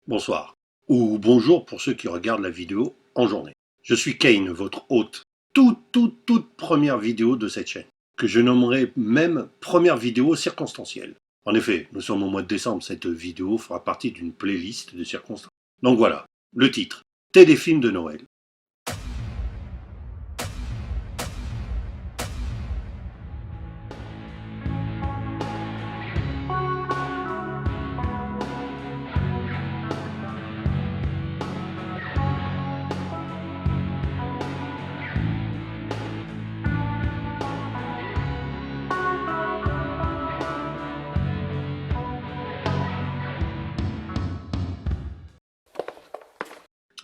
Bonsoir, ou bonjour pour ceux qui regardent la vidéo en journée. Je suis Kane, votre hôte. Toute première vidéo de cette chaîne, que je nommerai même première vidéo circonstancielle. En effet, nous sommes au mois de décembre, cette vidéo fera partie d'une playlist de circonstances. Donc voilà, le titre, téléfilm de Noël.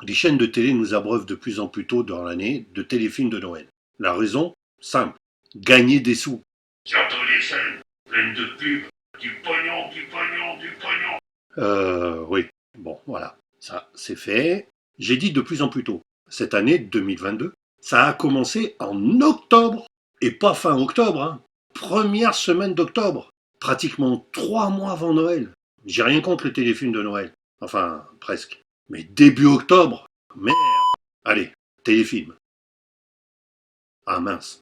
Les chaînes de télé nous abreuvent de plus en plus tôt dans l'année de téléfilms de Noël. La raison? Simple. Gagner des sous. Surtout les scènes pleines de pubs, du pognon, du pognon, du pognon. Oui. Bon, voilà. Ça, c'est fait. J'ai dit de plus en plus tôt. Cette année, 2022, ça a commencé en octobre. Et pas fin octobre, hein. Première semaine d'octobre. Pratiquement 3 mois avant Noël. J'ai rien contre les téléfilms de Noël. Enfin, presque. Mais début octobre, merde. Allez, téléfilm. Ah mince.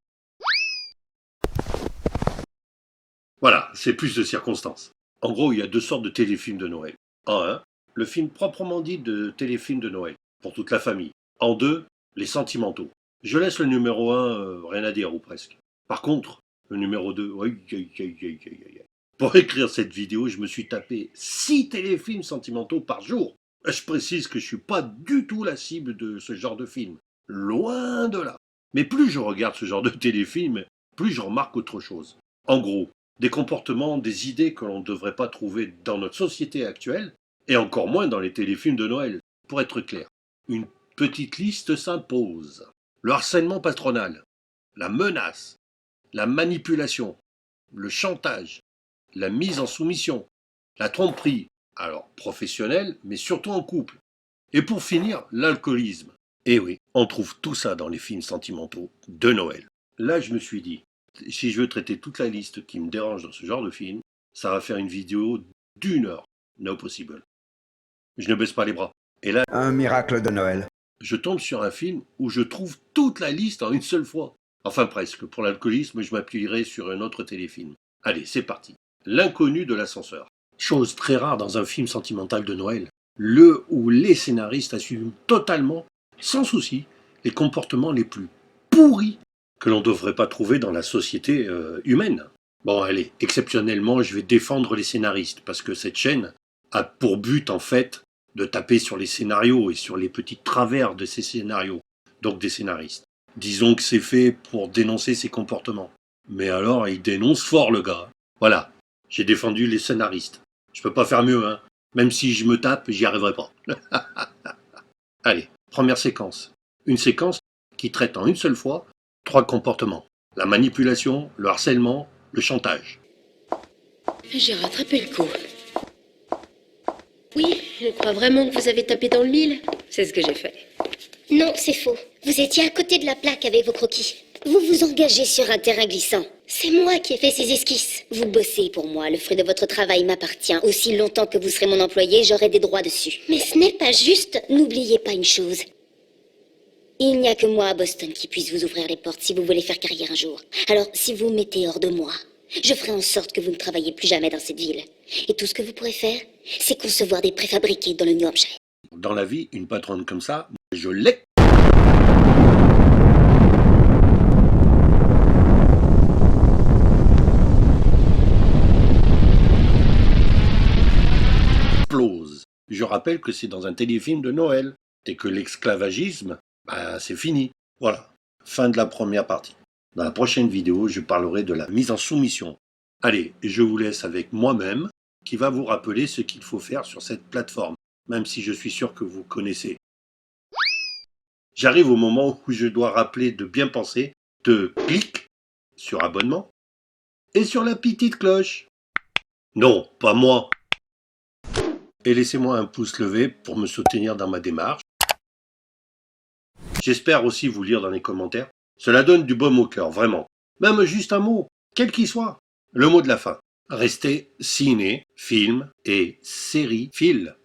Voilà, c'est plus de circonstances. En gros, il y a deux sortes de téléfilms de Noël. En un, le film proprement dit de téléfilm de Noël, pour toute la famille. En deux, les sentimentaux. Je laisse le numéro un, rien à dire ou presque. Par contre, le numéro 2, pour écrire cette vidéo, je me suis tapé 6 téléfilms sentimentaux par jour. Je précise que je suis pas du tout la cible de ce genre de film. Loin de là. Mais plus je regarde ce genre de téléfilm, plus je remarque autre chose. En gros, des comportements, des idées que l'on ne devrait pas trouver dans notre société actuelle, et encore moins dans les téléfilms de Noël. Pour être clair, une petite liste s'impose. Le harcèlement patronal, la menace, la manipulation, le chantage, la mise en soumission, la tromperie, alors professionnelle, mais surtout en couple. Et pour finir, l'alcoolisme. Et oui, on trouve tout ça dans les films sentimentaux de Noël. Là, je me suis dit, si je veux traiter toute la liste qui me dérange dans ce genre de film, ça va faire une vidéo d'1 heure. No possible. Je ne baisse pas les bras. Et là, Un miracle de Noël. je tombe sur un film où je trouve toute la liste en une seule fois. Enfin presque. Pour l'alcoolisme, je m'appuierai sur un autre téléfilm. Allez, c'est parti. L'inconnu de l'ascenseur. Chose très rare dans un film sentimental de Noël. Le ou les scénaristes assument totalement, sans souci, les comportements les plus pourris que l'on ne devrait pas trouver dans la société humaine. Bon, allez, exceptionnellement, je vais défendre les scénaristes, parce que cette chaîne a pour but, en fait, de taper sur les scénarios et sur les petits travers de ces scénarios, donc des scénaristes. Disons que c'est fait pour dénoncer ces comportements. Mais alors, il dénonce fort, le gars. Voilà, j'ai défendu les scénaristes. Je peux pas faire mieux, hein. Même si je me tape, j'y arriverai pas. Allez, première séquence. Une séquence qui traite en une seule fois 3 comportements. La manipulation, le harcèlement, le chantage. J'ai rattrapé le coup. Oui, je crois vraiment que vous avez tapé dans le mille. C'est ce que j'ai fait. Non, c'est faux. Vous étiez à côté de la plaque avec vos croquis. Vous vous engagez sur un terrain glissant. C'est moi qui ai fait ces esquisses. Vous bossez pour moi, le fruit de votre travail m'appartient. Aussi longtemps que vous serez mon employé, j'aurai des droits dessus. Mais ce n'est pas juste. N'oubliez pas une chose. Il n'y a que moi à Boston qui puisse vous ouvrir les portes si vous voulez faire carrière un jour. Alors, si vous mettez hors de moi, je ferai en sorte que vous ne travaillez plus jamais dans cette ville. Et tout ce que vous pourrez faire, c'est concevoir des préfabriqués dans le New Hampshire. Dans la vie, une patronne comme ça, je l'ai. Explose. Je rappelle que c'est dans un téléfilm de Noël et que l'esclavagisme, c'est fini. Voilà, fin de la première partie. Dans la prochaine vidéo, je parlerai de la mise en soumission. Allez, je vous laisse avec moi-même qui va vous rappeler ce qu'il faut faire sur cette plateforme, même si je suis sûr que vous connaissez. J'arrive au moment où je dois rappeler de bien penser, de clic sur abonnement et sur la petite cloche. Non, pas moi. Et laissez-moi un pouce levé pour me soutenir dans ma démarche. J'espère aussi vous lire dans les commentaires. Cela donne du baume au cœur, vraiment. Même juste un mot, quel qu'il soit. Le mot de la fin. Restez ciné, film et série-fil.